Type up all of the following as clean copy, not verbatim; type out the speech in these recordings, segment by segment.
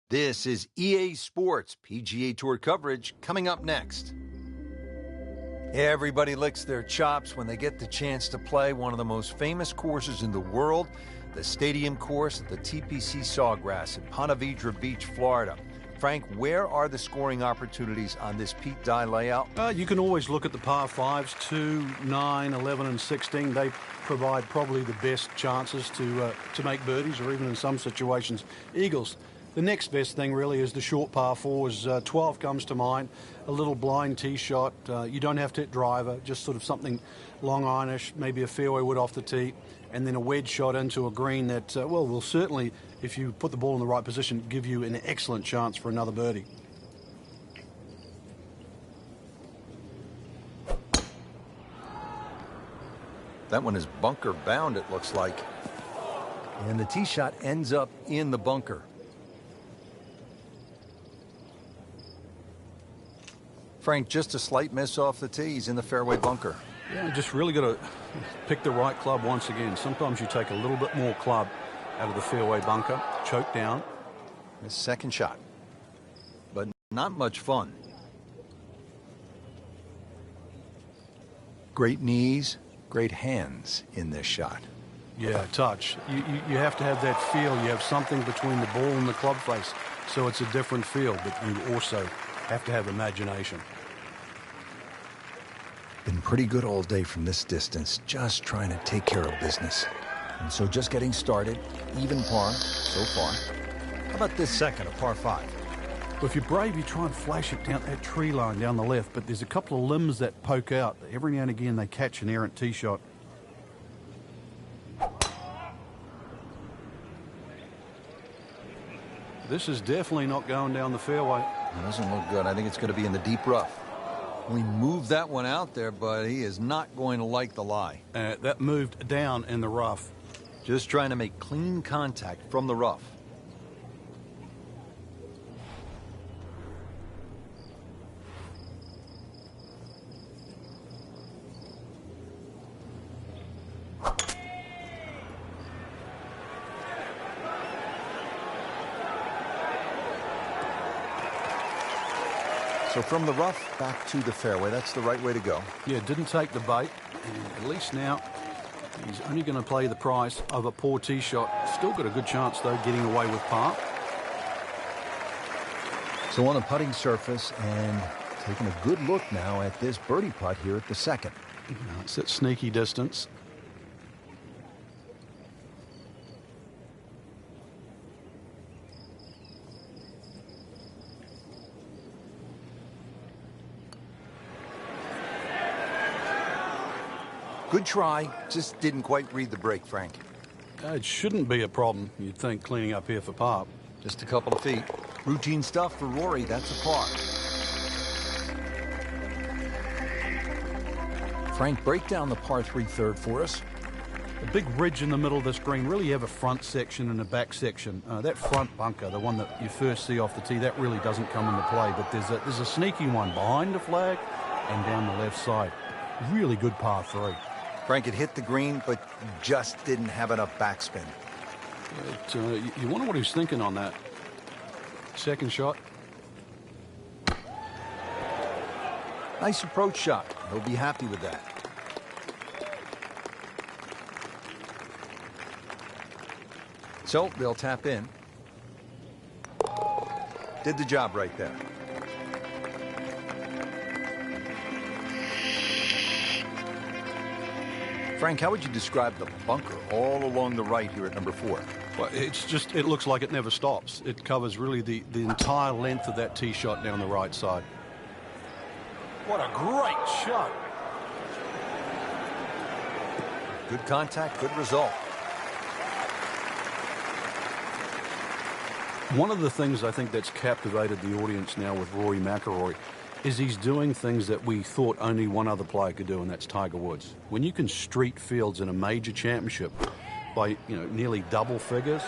This is EA Sports PGA Tour coverage coming up next. Everybody licks their chops when they get the chance to play one of the most famous courses in the world, the Stadium Course at the TPC Sawgrass in Ponte Vedra Beach, Florida. Frank, where are the scoring opportunities on this Pete Dye layout? You can always look at the par 5s, 2, 9, 11 and 16. They provide probably the best chances to make birdies or even in some situations eagles. The next best thing really is the short par 4s. 12 comes to mind, a little blind tee shot. You don't have to hit driver, just sort of something long ironish, maybe a fairway wood off the tee, and then a wedge shot into a green that, will certainly, if you put the ball in the right position, give you an excellent chance for another birdie. That one is bunker bound, it looks like. And the tee shot ends up in the bunker. Frank, just a slight miss off the tee. He's in the fairway bunker. Yeah, just really got to pick the right club once again. Sometimes you take a little bit more club out of the fairway bunker, choke down. His second shot, but not much fun. Great knees, great hands in this shot. Yeah, touch. You have to have that feel. You have something between the ball and the club face, so it's a different feel, but you also have to have imagination. Been pretty good all day from this distance, just trying to take care of business. And so just getting started, even par so far. How about this second, a par 5? Well, if you're brave, you try and flash it down that tree line down the left, but there's a couple of limbs that poke out. Every now and again, they catch an errant tee shot. This is definitely not going down the fairway. It doesn't look good. I think it's going to be in the deep rough. We moved that one out there, but he is not going to like the lie. That moved down in the rough. Just trying to make clean contact from the rough. So from the rough back to the fairway, that's the right way to go. Yeah, didn't take the bait. And at least now he's only going to play the price of a poor tee shot. Still got a good chance, though, getting away with par. So on the putting surface and taking a good look now at this birdie putt here at the second. It's at sneaky distance. Good try, just didn't quite read the break, Frank. It shouldn't be a problem, you'd think, cleaning up here for par. Just a couple of feet. Routine stuff for Rory, that's a par. Frank, break down the par 3 third for us. A big ridge in the middle of this green. Really, you have a front section and a back section. That front bunker, the one that you first see off the tee, that really doesn't come into play. But there's a sneaky one behind the flag and down the left side. Really good par 3. Frank, it hit the green, but just didn't have enough backspin. You wonder what he's thinking on that. Second shot. Nice approach shot. He'll be happy with that. So they'll tap in. Did the job right there. Frank, how would you describe the bunker all along the right here at number 4? Well, it looks like it never stops. It covers really the entire length of that tee shot down the right side. What a great shot. Good contact, good result. One of the things I think that's captivated the audience now with Rory McIlroy is he's doing things that we thought only one other player could do, and that's Tiger Woods. When you can street fields in a major championship by, nearly double figures,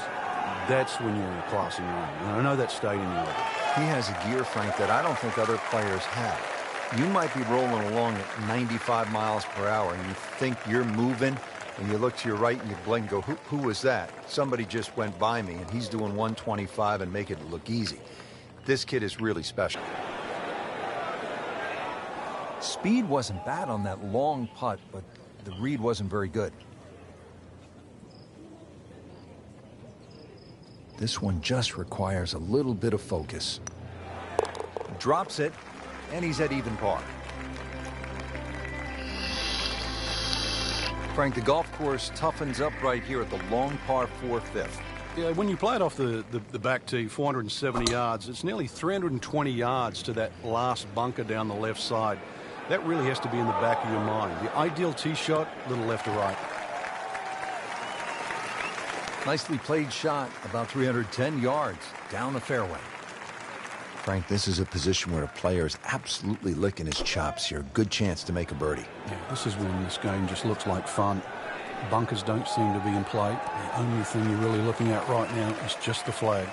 that's when you're in a classy room. And I know that's stayed in your level. He has a gear, Frank, that I don't think other players have. You might be rolling along at 95 miles per hour, and you think you're moving, and you look to your right and you blink and go, who was that? Somebody just went by me, and he's doing 125 and making it look easy. This kid is really special. Speed wasn't bad on that long putt, but the read wasn't very good. This one just requires a little bit of focus. Drops it, and he's at even par. Frank, the golf course toughens up right here at the long par 4 fifth. Yeah, when you play it off the back tee, 470 yards, it's nearly 320 yards to that last bunker down the left side. That really has to be in the back of your mind. The ideal tee shot, little left to right. Nicely played shot, about 310 yards down the fairway. Frank, this is a position where a player is absolutely licking his chops here. Good chance to make a birdie. Yeah, this is when this game just looks like fun. Bunkers don't seem to be in play. The only thing you're really looking at right now is just the flag.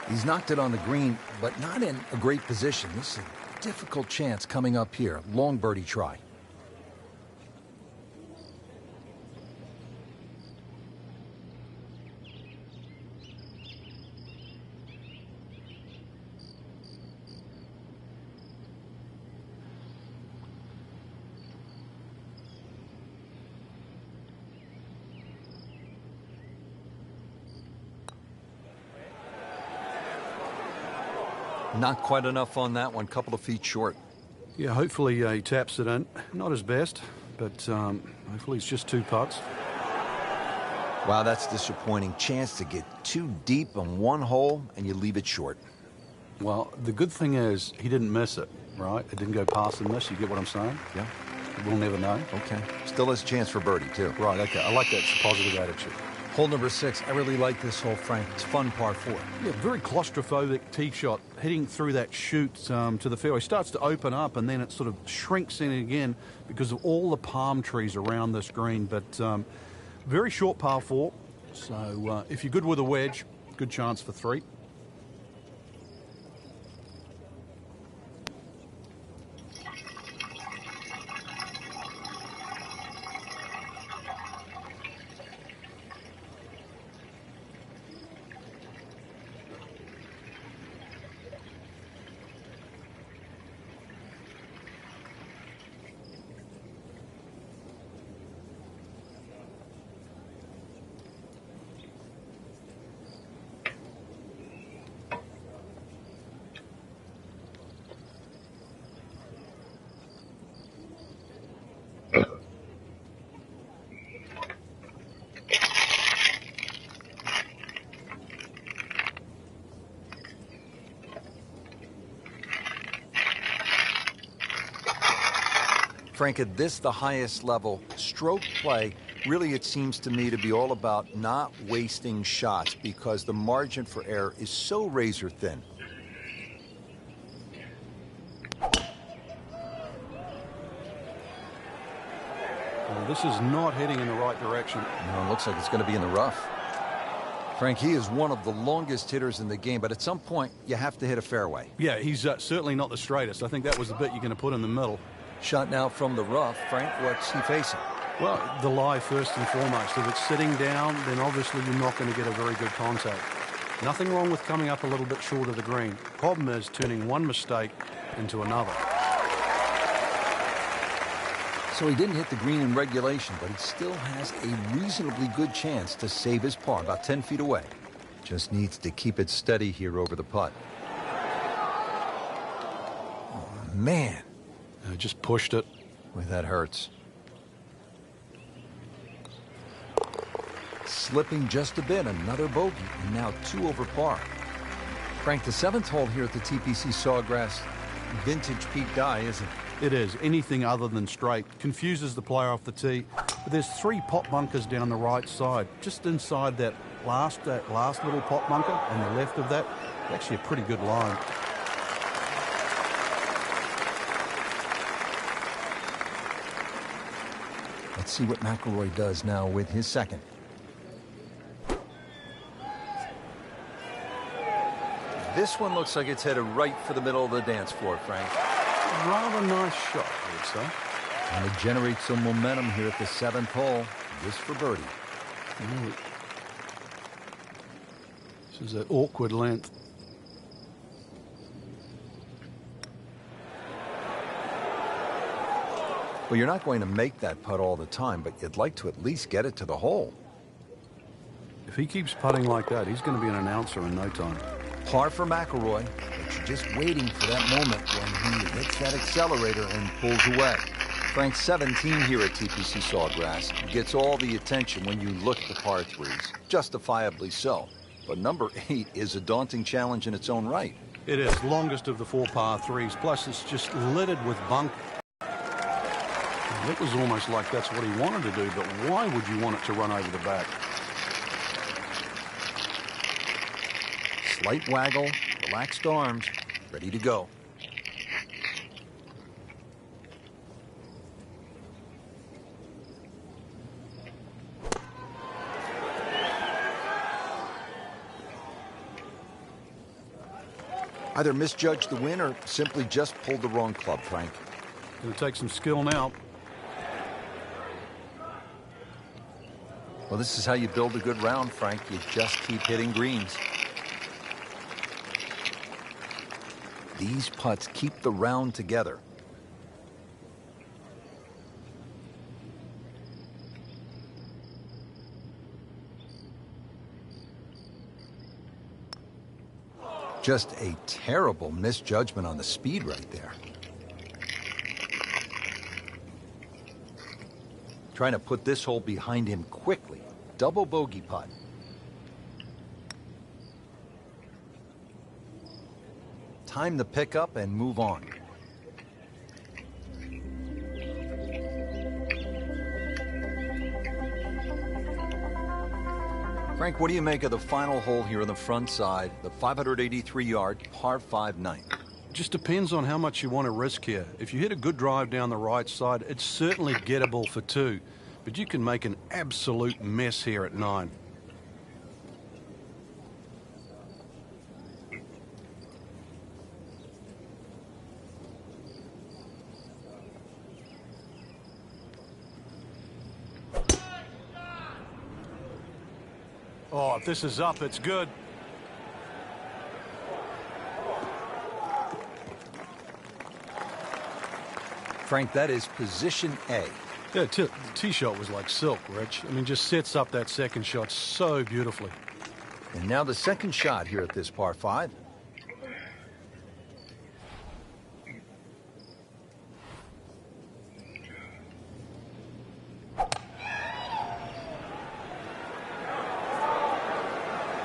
He's knocked it on the green, but not in a great position. This is a difficult chance coming up here. Long birdie try. Not quite enough on that one, couple of feet short. Yeah, hopefully he taps it in. Not his best, but hopefully it's just 2 putts. Wow, that's disappointing. Chance to get too deep on one hole, and you leave it short. Well, the good thing is he didn't miss it, right? It didn't go past the miss. You get what I'm saying? Yeah. We'll never know. Okay. Still has a chance for birdie, too. Right, okay. I like that positive attitude. Hole number 6. I really like this hole, Frank. It's fun, par 4. Yeah, very claustrophobic tee shot, heading through that chute to the fairway. Starts to open up, and then it sort of shrinks in again because of all the palm trees around this green. But very short par 4. So if you're good with a wedge, good chance for 3. Frank, at this, the highest level, stroke play, really it seems to me to be all about not wasting shots because the margin for error is so razor thin. Well, this is not heading in the right direction. No, it looks like it's going to be in the rough. Frank, he is one of the longest hitters in the game, but at some point, you have to hit a fairway. Yeah, he's certainly not the straightest. I think that was the bit you're going to put in the middle. Shot now from the rough. Frank, what's he facing? Well, the lie first and foremost. If it's sitting down, then obviously you're not going to get a very good contact. Nothing wrong with coming up a little bit short of the green. Problem is turning one mistake into another. So he didn't hit the green in regulation, but he still has a reasonably good chance to save his par, about 10 feet away. Just needs to keep it steady here over the putt. Oh, man. Just pushed it. Boy, that hurts. Slipping just a bit, another bogey, and now 2 over par. Frank, the 7th hole here at the TPC Sawgrass, vintage Pete Dye, isn't it? It is. Anything other than straight confuses the player off the tee. But there's 3 pot bunkers down the right side, just inside that last little pot bunker on the left of that. Actually a pretty good line. Let's see what McIlroy does now with his 2nd. This one looks like it's headed right for the middle of the dance floor, Frank. Rather nice shot, I would say. And to generate some momentum here at the 7th hole, just for birdie. This is an awkward length. Well, you're not going to make that putt all the time, but you'd like to at least get it to the hole. If he keeps putting like that, he's going to be an announcer in no time. Par for McIlroy, but you're just waiting for that moment when he hits that accelerator and pulls away. Frank's 17 here at TPC Sawgrass. He gets all the attention when you look at the par threes, justifiably so. But number 8 is a daunting challenge in its own right. It is longest of the 4 par threes, plus it's just littered with bunk. It was almost like that's what he wanted to do, but why would you want it to run over the back? Slight waggle, relaxed arms, ready to go. Either misjudged the win or simply just pulled the wrong club, Frank. Going to take some skill now. Well, this is how you build a good round, Frank. You just keep hitting greens. These putts keep the round together. Just a terrible misjudgment on the speed right there. Trying to put this hole behind him quickly. Double bogey putt. Time to pick up and move on. Frank, what do you make of the final hole here on the front side, the 583-yard par 5 ninth? Just depends on how much you want to risk here. If you hit a good drive down the right side, it's certainly gettable for 2. But you can make an absolute mess here at 9. Oh, if this is up, it's good. Frank, that is position A. Yeah, the tee shot was like silk, Rich. I mean, just sets up that second shot so beautifully. And now the second shot here at this par 5.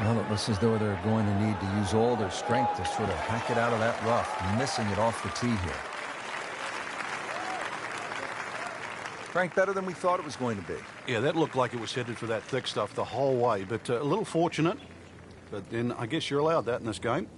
Well, it looks as though they're going to need to use all their strength to sort of hack it out of that rough, missing it off the tee here. Frank, better than we thought it was going to be. Yeah, that looked like it was headed for that thick stuff the whole way, but a little fortunate. But then I guess you're allowed that in this game.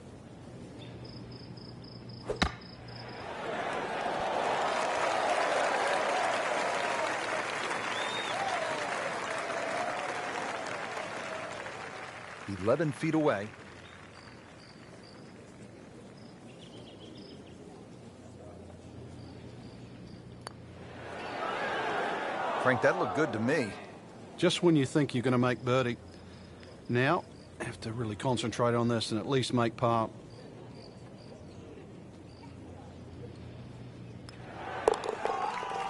"11 feet away." Frank, that looked good to me. Just when you think you're going to make birdie. Now, have to really concentrate on this and at least make par.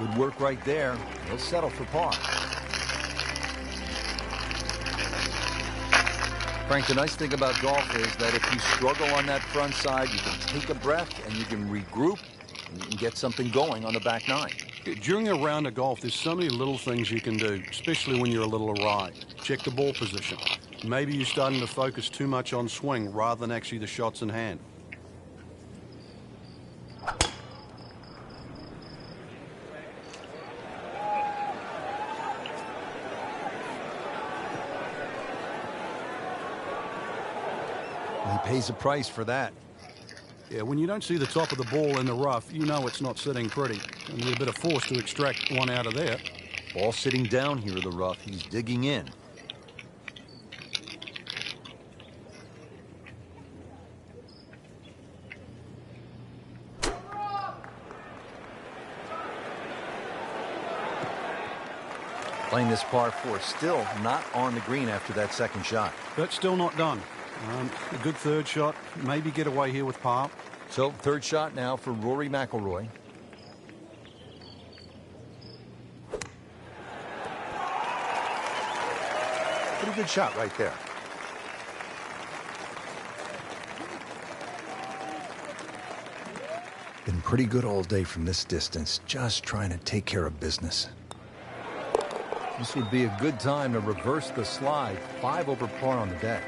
Good work right there. He'll settle for par. Frank, the nice thing about golf is that if you struggle on that front side, you can take a breath and you can regroup and you can get something going on the back 9. During a round of golf, there's so many little things you can do, especially when you're a little awry. Check the ball position. Maybe you're starting to focus too much on swing rather than actually the shots in hand. He pays a price for that. Yeah, when you don't see the top of the ball in the rough, you know it's not sitting pretty. And you're a bit of force to extract one out of there. Ball sitting down here in the rough. He's digging in. Playing this par 4, still not on the green after that second shot. But still not done. A good third shot, maybe get away here with par. So third shot now for Rory McIlroy. Pretty good shot right there. Been pretty good all day from this distance, just trying to take care of business. This would be a good time to reverse the slide. 5 over par on the day.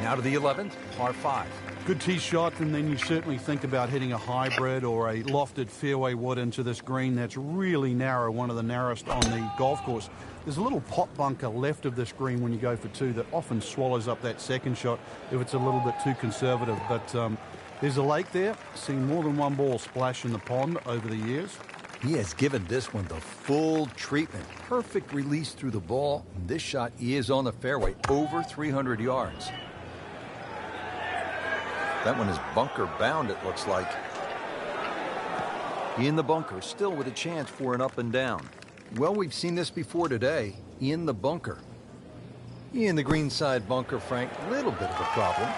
Now to the 11th, par 5. Good tee shot, and then you certainly think about hitting a hybrid or a lofted fairway wood into this green that's really narrow, one of the narrowest on the golf course. There's a little pot bunker left of this green when you go for 2 that often swallows up that second shot if it's a little bit too conservative. But there's a lake there. Seen more than one ball splash in the pond over the years. He has given this one the full treatment. Perfect release through the ball. This shot is on the fairway, over 300 yards. That one is bunker bound, it looks like. In the bunker, still with a chance for an up and down. Well, we've seen this before today. In the bunker. In the greenside bunker, Frank, little bit of a problem.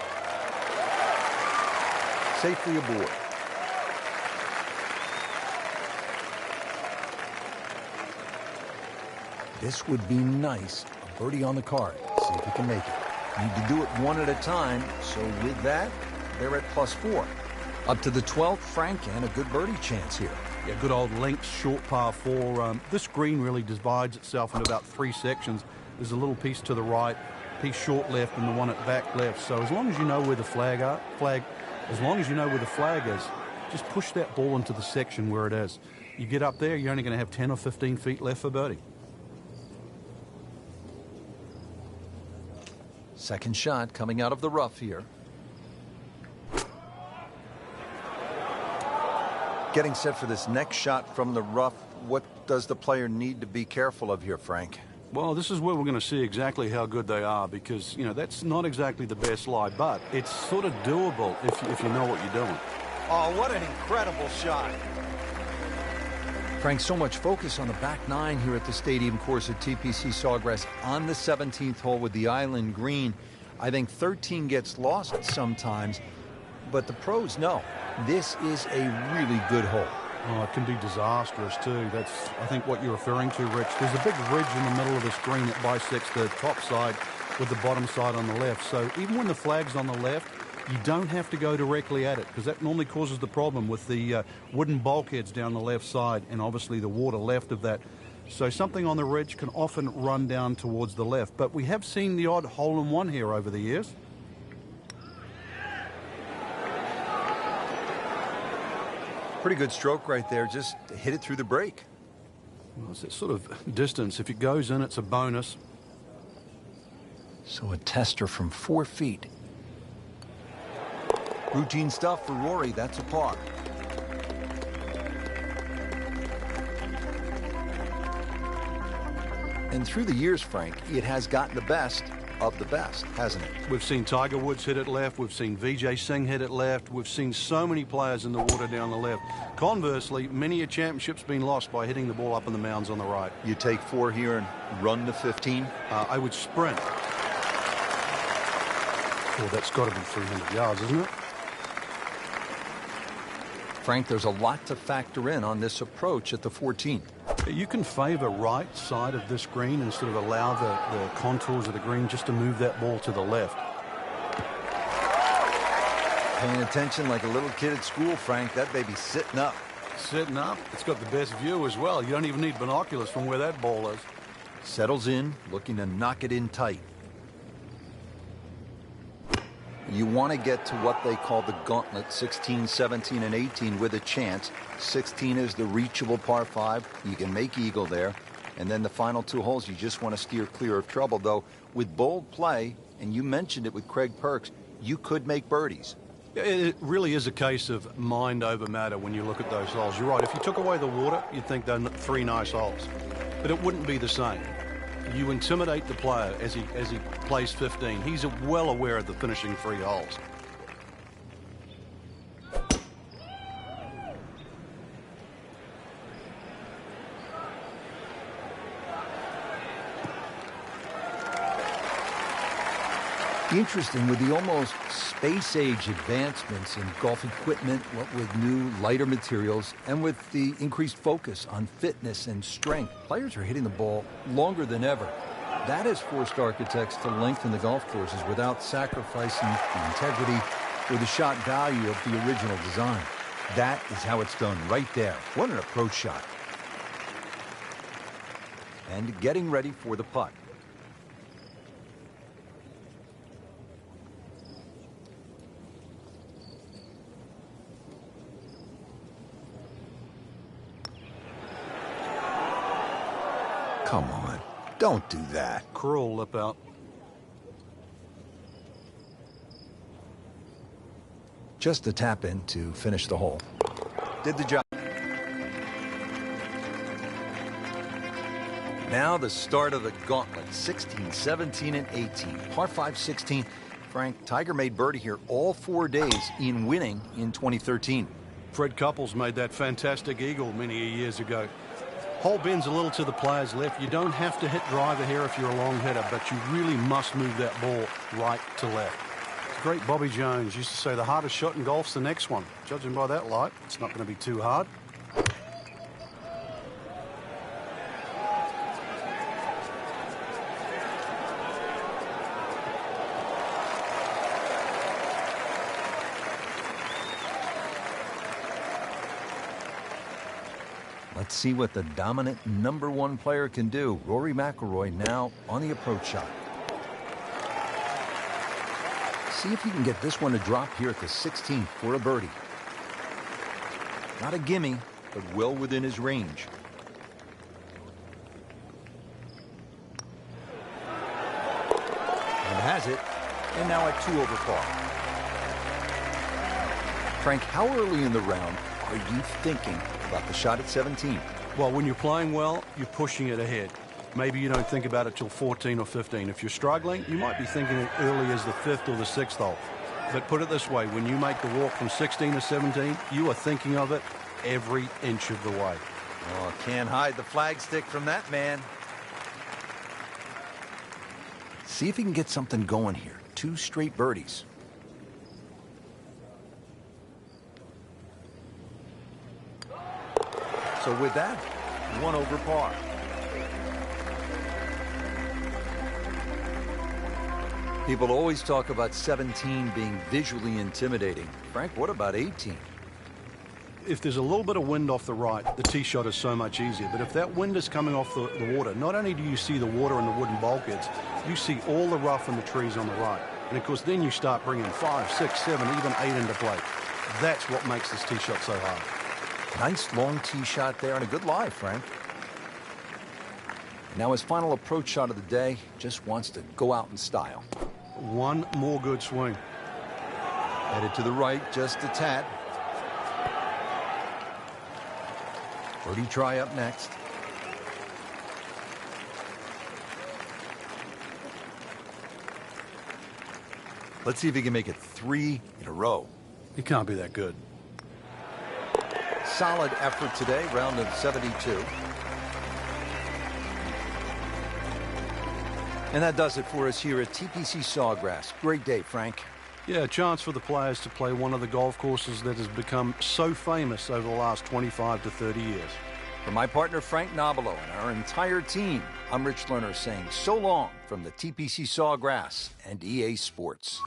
Safely aboard. This would be nice. A birdie on the card. See if we can make it. Need to do it one at a time. So with that, they're at +4. Up to the 12th, Frank, and a good birdie chance here. Yeah, good old length, short par 4. This green really divides itself into about 3 sections. There's a little piece to the right, piece short left, and the one at back left. So as long as you know where the flag is, just push that ball into the section where it is. You get up there, you're only going to have 10 or 15 feet left for birdie. Second shot coming out of the rough here. Getting set for this next shot from the rough. What does the player need to be careful of here, Frank? Well, this is where we're going to see exactly how good they are because, you know, that's not exactly the best lie, but it's sort of doable if you know what you're doing. Oh, what an incredible shot. Frank, so much focus on the back 9 here at the stadium course at TPC Sawgrass on the 17th hole with the island green. I think 13 gets lost sometimes, but the pros know this is a really good hole. Oh, it can be disastrous too. That's, I think, what you're referring to, Rich. There's a big ridge in the middle of this green that bisects the top side with the bottom side on the left. So even when the flag's on the left, you don't have to go directly at it because that normally causes the problem with the wooden bulkheads down the left side and obviously the water left of that. So something on the ridge can often run down towards the left. But we have seen the odd hole-in-one here over the years. Pretty good stroke right there. Just hit it through the break. Well, it's that sort of distance. If it goes in, it's a bonus. So a tester from 4 feet. Routine stuff for Rory. That's a par. And through the years, Frank, it has gotten the best of the best, hasn't it? We've seen Tiger Woods hit it left. We've seen Vijay Singh hit it left. We've seen so many players in the water down the left. Conversely, many a championship's been lost by hitting the ball up in the mounds on the right. You take 4 here and run to 15? I would sprint. Oh, that's got to be 300 yards, isn't it? Frank, there's a lot to factor in on this approach at the 14th. You can favor right side of this green and sort of allow the contours of the green just to move that ball to the left. Paying attention like a little kid at school, Frank. That baby's sitting up. Sitting up. It's got the best view as well. You don't even need binoculars from where that ball is. Settles in, looking to knock it in tight. You want to get to what they call the gauntlet, 16, 17, and 18 with a chance. 16 is the reachable par 5. You can make eagle there. And then the final 2 holes, you just want to steer clear of trouble. Though, with bold play, and you mentioned it with Craig Perks, you could make birdies. It really is a case of mind over matter when you look at those holes. You're right. If you took away the water, you'd think they're 3 nice holes. But it wouldn't be the same. You intimidate the player as he plays 15. He's well aware of the finishing 3 holes. Interesting, with the almost space-age advancements in golf equipment, what with new, lighter materials, and with the increased focus on fitness and strength, players are hitting the ball longer than ever. That has forced architects to lengthen the golf courses without sacrificing the integrity or the shot value of the original design. That is how it's done right there. What an approach shot. And getting ready for the putt. Come on, don't do that. Cruel lip out. Just a tap in to finish the hole. Did the job. Now the start of the gauntlet, 16, 17, and 18. Par 5, 16. Frank, Tiger made birdie here all 4 days in winning in 2013. Fred Couples made that fantastic eagle many years ago. Hole bends a little to the player's left. You don't have to hit driver here if you're a long hitter, but you really must move that ball right to left. The great Bobby Jones used to say the hardest shot in golf's the next one. Judging by that light, it's not going to be too hard. Let's see what the dominant #1 player can do. Rory McIlroy now on the approach shot. See if he can get this one to drop here at the 16th for a birdie. Not a gimme, but well within his range. And has it, and now at 2 over par. Frank, how early in the round are you thinking about the shot at 17? Well, when you're playing well, you're pushing it ahead. Maybe you don't think about it till 14 or 15. If you're struggling, you might be thinking it early as the 5th or the 6th hole. But put it this way, when you make the walk from 16 to 17, you are thinking of it every inch of the way. Oh, can't hide the flagstick from that man. See if he can get something going here. 2 straight birdies. So with that, 1 over par. People always talk about 17 being visually intimidating. Frank, what about 18? If there's a little bit of wind off the right, the tee shot is so much easier. But if that wind is coming off the water, not only do you see the water and the wooden bulkheads, you see all the rough and the trees on the right. And of course, then you start bringing 5, 6, 7, even 8 into play. That's what makes this tee shot so hard. Nice long tee shot there and a good lie, Frank. Now his final approach shot of the day, just wants to go out in style. 1 more good swing. Headed to the right, just a tad. Birdie try up next. Let's see if he can make it 3 in a row. He can't be that good. Solid effort today, round of 72. And that does it for us here at TPC Sawgrass. Great day, Frank. Yeah, a chance for the players to play one of the golf courses that has become so famous over the last 25 to 30 years. For my partner, Frank Nobilo, and our entire team, I'm Rich Lerner saying so long from the TPC Sawgrass and EA Sports.